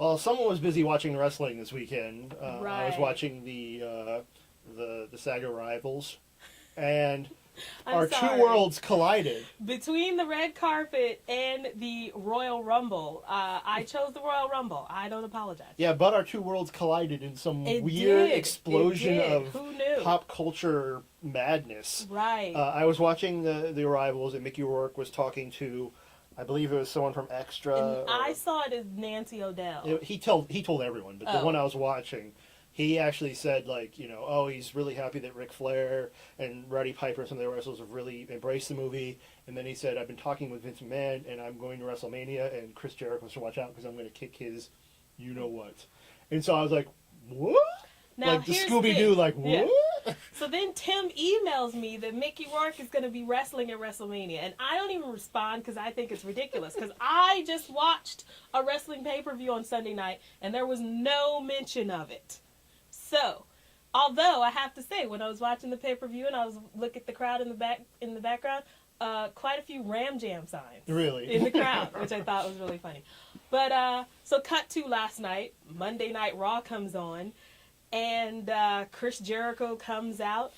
Well, someone was busy watching wrestling this weekend. Right. I was watching the Saga Rivals, and our sorry. two worlds collided. Between the red carpet and the Royal Rumble, I chose the Royal Rumble. I don't apologize. Yeah, but our two worlds collided in some It weird did. explosion It did. of Who knew? pop culture madness. Right. I was watching the Rivals, and Mickey Rourke was talking to, I believe it was someone from Extra. And I saw it as Nancy O'Dell. He told everyone, but the one I was watching, he actually said, like, he's really happy that Ric Flair and Roddy Piper and some of the wrestlers have really embraced the movie. And then he said, I've been talking with Vince McMahon, and I'm going to WrestleMania, and Chris Jericho should watch out because I'm going to kick his you-know-what. And so I was like, what? Now, like the here's Scooby-Doo, the- like, what? Yeah. So then Tim emails me that Mickey Rourke is going to be wrestling at WrestleMania. And I don't even respond because I think it's ridiculous. Because I just watched a wrestling pay-per-view on Sunday night, and there was no mention of it. So, although I have to say, when I was watching the pay-per-view and I was looking at the crowd in the background, quite a few Ram Jam signs. Really? In the crowd, which I thought was really funny. But, so cut to last night, Monday Night Raw comes on, and Chris Jericho comes out,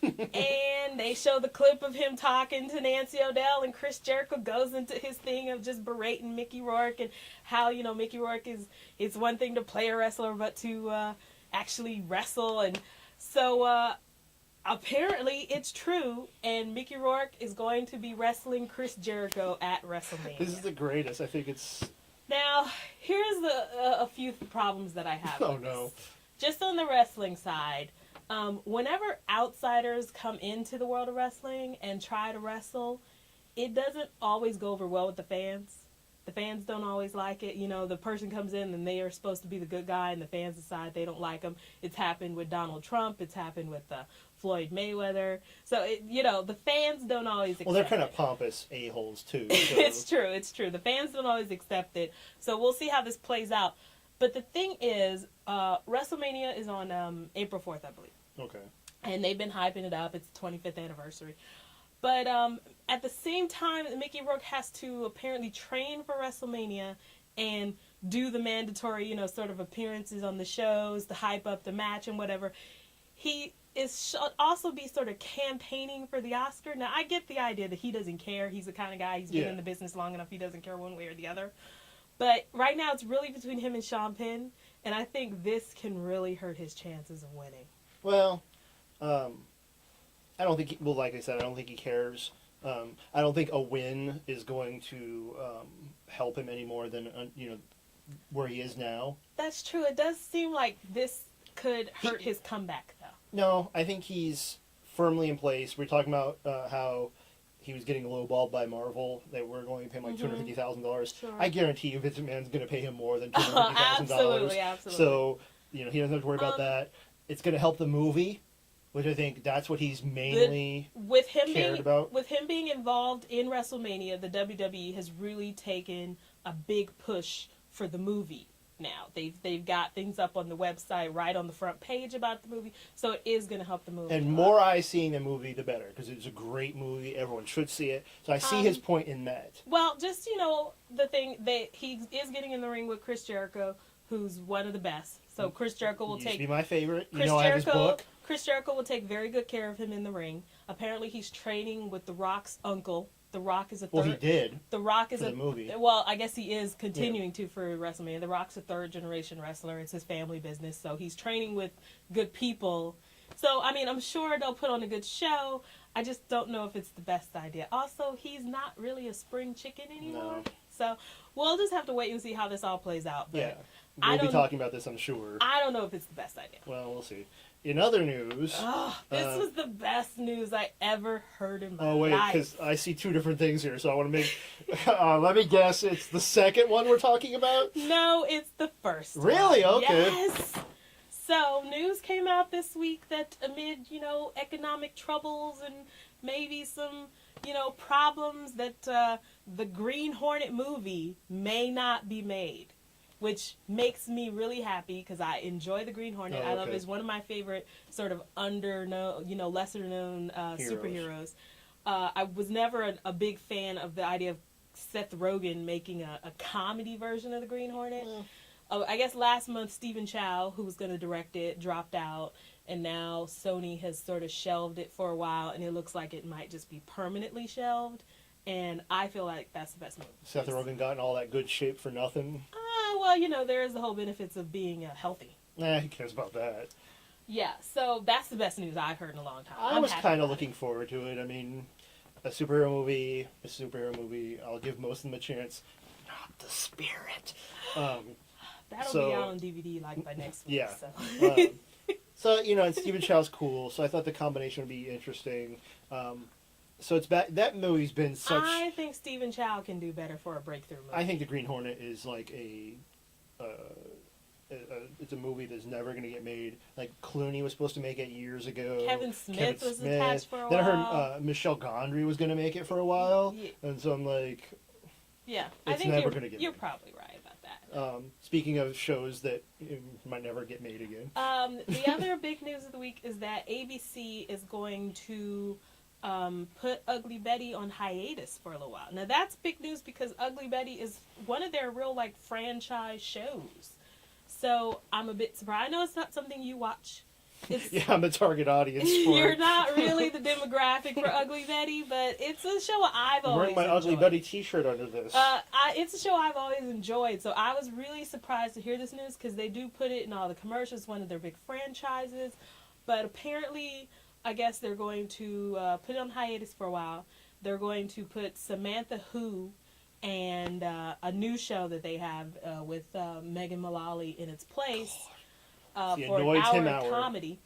and they show the clip of him talking to Nancy O'Dell, and Chris Jericho goes into his thing of just berating Mickey Rourke, and how, Mickey Rourke it's one thing to play a wrestler, but to actually wrestle. And so apparently it's true, and Mickey Rourke is going to be wrestling Chris Jericho at WrestleMania. This is the greatest. I think it's... Now, here's a few problems that I have. Oh, with no. this. Just on the wrestling side, whenever outsiders come into the world of wrestling and try to wrestle, it doesn't always go over well with the fans. The fans don't always like it. The person comes in and they are supposed to be the good guy, and the fans decide they don't like him. It's happened with Donald Trump. It's happened with Floyd Mayweather. So, the fans don't always accept it. Well, they're kind of pompous a-holes, too. So. It's true. The fans don't always accept it. So we'll see how this plays out. But the thing is, WrestleMania is on April 4th, I believe. Okay. And they've been hyping it up. It's the 25th anniversary. But at the same time, Mickey Rourke has to apparently train for WrestleMania and do the mandatory, sort of appearances on the shows to hype up the match and whatever. He should also be sort of campaigning for the Oscar. Now, I get the idea that he doesn't care. He's the kind of guy, he's been in the business long enough, he doesn't care one way or the other. But right now, it's really between him and Sean Penn, and I think this can really hurt his chances of winning. Well, I don't think, like I said, I don't think he cares. I don't think a win is going to help him any more than, where he is now. That's true. It does seem like this could hurt his comeback, though. No, I think he's firmly in place. We're talking about how he was getting lowballed by Marvel. They were going to pay him like $250,000. Sure. I guarantee you Vince McMahon's going to pay him more than $250,000. Absolutely. So, he doesn't have to worry about that. It's going to help the movie, which I think that's what he's mainly cared about. With him being involved in WrestleMania, the WWE has really taken a big push for the movie now. They've got things up on the website right on the front page about the movie, so it is going to help the movie. And more eyes seeing the movie, the better, because it's a great movie. Everyone should see it. So I see his point in that. Well, just, the thing that he is getting in the ring with Chris Jericho, who's one of the best. So Chris Jericho will Used to be my favorite. I have his Jericho, book. Chris Jericho will take very good care of him in the ring. Apparently, he's training with The Rock's uncle. The Rock is a third. Well, he did. The Rock is for the movie. Well, I guess he is continuing to for WrestleMania. The Rock's a third-generation wrestler. It's his family business, so he's training with good people. So, I'm sure they'll put on a good show. I just don't know if it's the best idea. Also, he's not really a spring chicken anymore. No. So, we'll just have to wait and see how this all plays out. But We'll be talking about this, I'm sure. I don't know if it's the best idea. Well, we'll see. In other news... this was the best news I ever heard in my life. Oh, wait, because I see two different things here, so I want to make... let me guess, it's the second one we're talking about? No, it's the first Really? one. Okay. Yes! So, news came out this week that amid, economic troubles and maybe some, problems that the Green Hornet movie may not be made. Which makes me really happy because I enjoy the Green Hornet. I love it. It's one of my favorite sort of lesser known superheroes. I was never a big fan of the idea of Seth Rogen making a comedy version of the Green Hornet. I guess last month Stephen Chow, who was going to direct it, dropped out, and now Sony has sort of shelved it for a while, and it looks like it might just be permanently shelved. And I feel like that's the best movie. Seth Rogen got in all that good shape for nothing. Well, there is the whole benefits of being healthy. Who cares about that? Yeah, so that's the best news I've heard in a long time. I was kind of looking forward to it. I mean, a superhero movie. I'll give most of them a chance. Not the Spirit. That'll be out on DVD by next week. Yeah. So, so and Stephen Chow's cool. So I thought the combination would be interesting. So it's back. That movie's been such. I think Stephen Chow can do better for a breakthrough movie. I think The Green Hornet is like it's a movie that's never going to get made. Like Clooney was supposed to make it years ago. Kevin Smith was attached for a while. Then I heard Michelle Gondry was going to make it for a while, yeah. And so I'm like, yeah, it's I think never going to get. You're made. probably right about that. Speaking of shows that might never get made again. The other big news of the week is that ABC is going to put Ugly Betty on hiatus for a little while. Now that's big news because Ugly Betty is one of their real franchise shows. So I'm a bit surprised. I know it's not something you watch. Yeah, I'm the target audience for You're not really the demographic for Ugly Betty, but it's a show I've I'm always wearing my enjoyed. Ugly Betty t-shirt under this. It's a show I've always enjoyed, so I was really surprised to hear this news because they do put it in all the commercials, one of their big franchises, but apparently, I guess they're going to put it on hiatus for a while. They're going to put Samantha Who and a new show that they have with Megan Mullally in its place for an hour of comedy.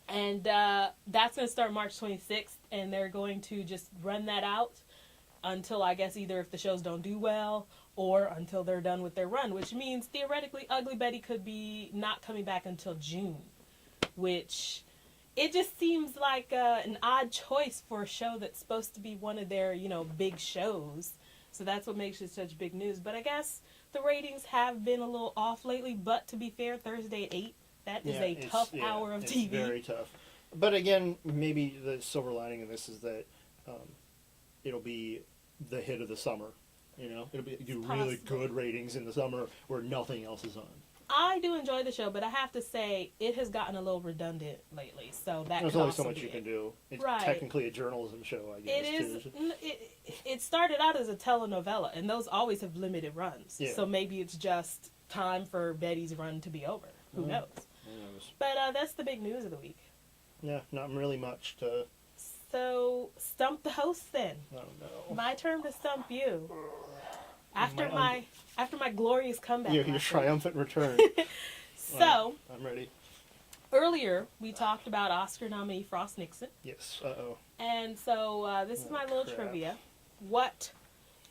And that's going to start March 26th, and they're going to just run that out until, I guess, either if the shows don't do well or until they're done with their run, which means theoretically Ugly Betty could be not coming back until June, which it just seems like an odd choice for a show that's supposed to be one of their, big shows. So that's what makes it such big news. But I guess the ratings have been a little off lately, but to be fair, Thursday at 8, that is a tough hour of TV. It's very tough. But again, maybe the silver lining of this is that it'll be the hit of the summer. It'll do really good ratings in the summer where nothing else is on. I do enjoy the show, but I have to say it has gotten a little redundant lately. So there's only so much you can do. It's technically a journalism show, I guess. It is. It started out as a telenovela, and those always have limited runs. Yeah. So maybe it's just time for Betty's run to be over. Who knows? But that's the big news of the week. Yeah, not really much to. So stump the host then. Oh no. My turn to stump you. After my glorious comeback. Your triumphant return. So I'm ready. Earlier we talked about Oscar nominee Frost Nixon. Yes. And so this is my little trivia. What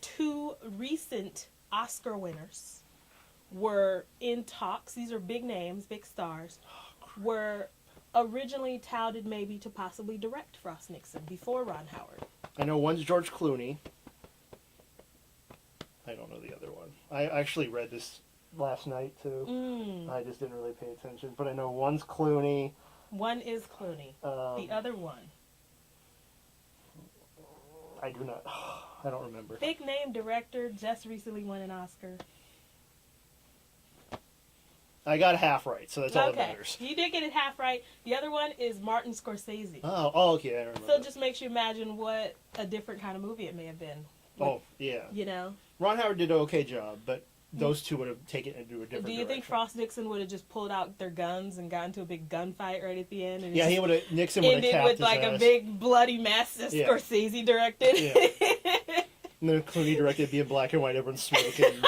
2 recent Oscar winners were in talks? These are big names, big stars. Were originally touted maybe to possibly direct Frost Nixon before Ron Howard. I know one's George Clooney. I don't know the other one. I actually read this last night too. I just didn't really pay attention. But I know one's Clooney. One is Clooney. The other one. I do not. I don't remember. Big name director, just recently won an Oscar. I got half right, so that's all that matters. You did get it half right. The other one is Martin Scorsese. Oh, okay, I remember. So it just makes you imagine what a different kind of movie it may have been. Yeah. Ron Howard did an okay job, but those two would have taken it into a different Do you think Frost Nixon would have just pulled out their guns and got into a big gunfight right at the end? And he would have. Nixon would have ended with like a big bloody mess that Scorsese directed. Yeah. And then Clooney directed, being black and white, everyone's smoking.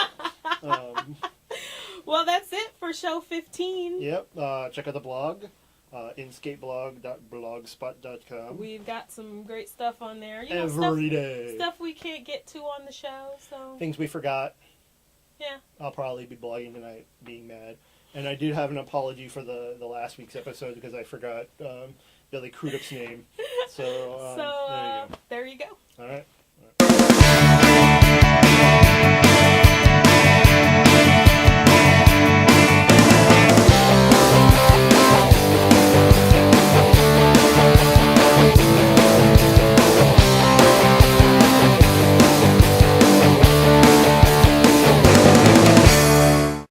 Well, that's it for show 15. Yep. Check out the blog, inskateblog.blogspot.com. We've got some great stuff on there. Every day. Stuff we can't get to on the show. So things we forgot. Yeah. I'll probably be blogging tonight, being mad. And I did have an apology for the last week's episode because I forgot Billy Crudup's name. So, there you go. All right.